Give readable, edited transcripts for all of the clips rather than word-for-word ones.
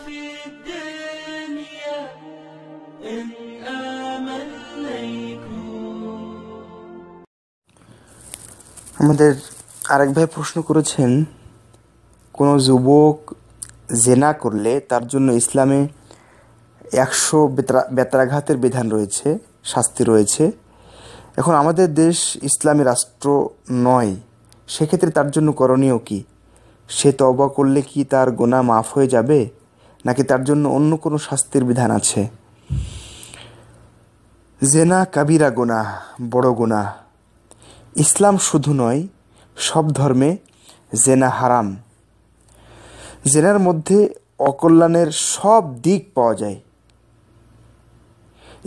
في الدنيا إن آمنيكم। আমাদের আরেক ভাই প্রশ্ন করেছেন, কোনো যুবক জেনা করলে তার জন্য ইসলামে 100 বেত্রাঘাতের বিধান রয়েছে, শাস্তি রয়েছে। এখন আমাদের দেশ ইসলামী রাষ্ট্র নয়, সেক্ষেত্রে তার জন্য করণীয় কি? সে তওবা করলে কি তার গুনাহ মাফ হয়ে যাবে, নাকি তার জন্য অন্য কোনো শাস্তির বিধান আছে? জেনা কাবিরা গুনাহ, বড় গুনাহ। ইসলাম শুধু নয়, সব ধর্মে জেনা হারাম। জেনার মধ্যে অকল্যাণের সব দিক পাওয়া যায়।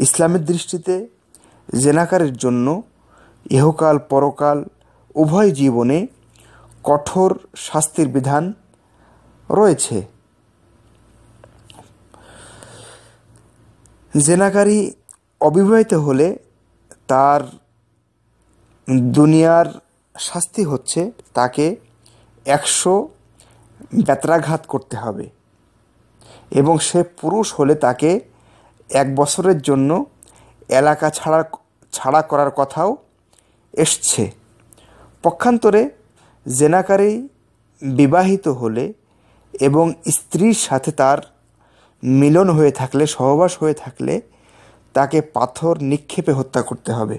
ইসলামের দৃষ্টিতে জেনাকারের জন্য ইহকাল পরকাল উভয় জীবনে কঠোর শাস্তির বিধান রয়েছে। জেনাকারী অবিবাহিত হলে তার দুনিয়ার শাস্তি হচ্ছে তাকে 100 বেত্রাঘাত করতে হবে, এবং সে পুরুষ হলে তাকে 1 বছরের জন্য এলাকা ছাড়া করার কথাও এসছে। পক্ষান্তরে জেনাকারী বিবাহিত হলে এবং স্ত্রীর সাথে তার মিলন হয়ে থাকলে, সহবাস হয়ে থাকলে তাকে পাথর নিক্ষেপে হত্যা করতে হবে।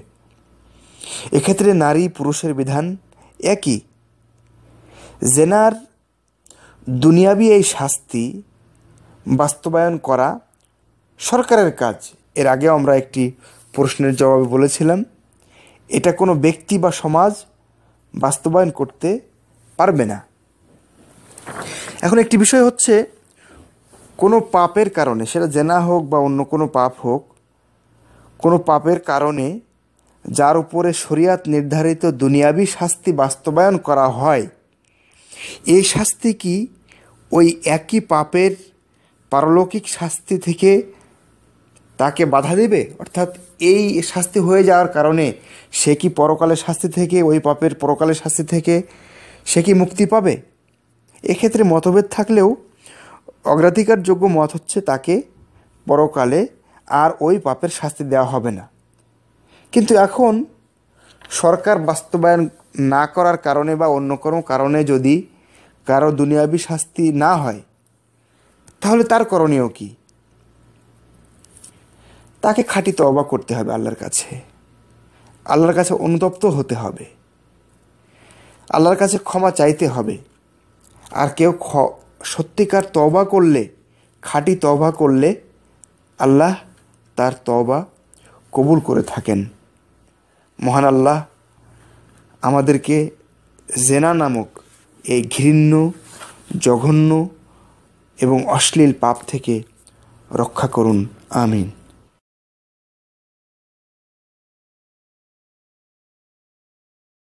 এক্ষেত্রে নারী পুরুষের বিধান একই। জেনার দুনিয়াবি এই শাস্তি বাস্তবায়ন করা সরকারের কাজ। এর আগেও আমরা একটি প্রশ্নের জবাবে বলেছিলাম, এটা কোনো ব্যক্তি বা সমাজ বাস্তবায়ন করতে পারবে না। এখন একটি বিষয় হচ্ছে, কোনো পাপের কারণে, সেটা জেনা হোক বা অন্য কোনো পাপ হোক, কোনো পাপের কারণে যার উপরে শরিয়াত নির্ধারিত দুনিয়াবি শাস্তি বাস্তবায়ন করা হয়, এই শাস্তি কি ওই একই পাপের পারলৌকিক শাস্তি থেকে তাকে বাধা দেবে? অর্থাৎ এই শাস্তি হয়ে যাওয়ার কারণে সে কি পরকালের শাস্তি থেকে, ওই পাপের পরকালের শাস্তি থেকে সে কি মুক্তি পাবে? এক্ষেত্রে মতভেদ থাকলেও অগ্রাধিকারযোগ্য মত হচ্ছে তাকে পরকালে আর ওই পাপের শাস্তি দেওয়া হবে না। কিন্তু এখন সরকার বাস্তবায়ন না করার কারণে বা অন্য কোনো কারণে যদি কারো দুনিয়াবি শাস্তি না হয়, তাহলে তার করণীয় কি? তাকে খাঁটি তওবা করতে হবে আল্লাহর কাছে, আল্লাহর কাছে অনুতপ্ত হতে হবে, আল্লাহর কাছে ক্ষমা চাইতে হবে। আর কেউ সত্যিকার তওবা করলে, খাঁটি তওবা করলে আল্লাহ তার তওবা কবুল করে থাকেন। মহান আল্লাহ আমাদেরকে জেনা নামক এই ঘৃণ্য, জঘন্য এবং অশ্লীল পাপ থেকে রক্ষা করুন। আমিন।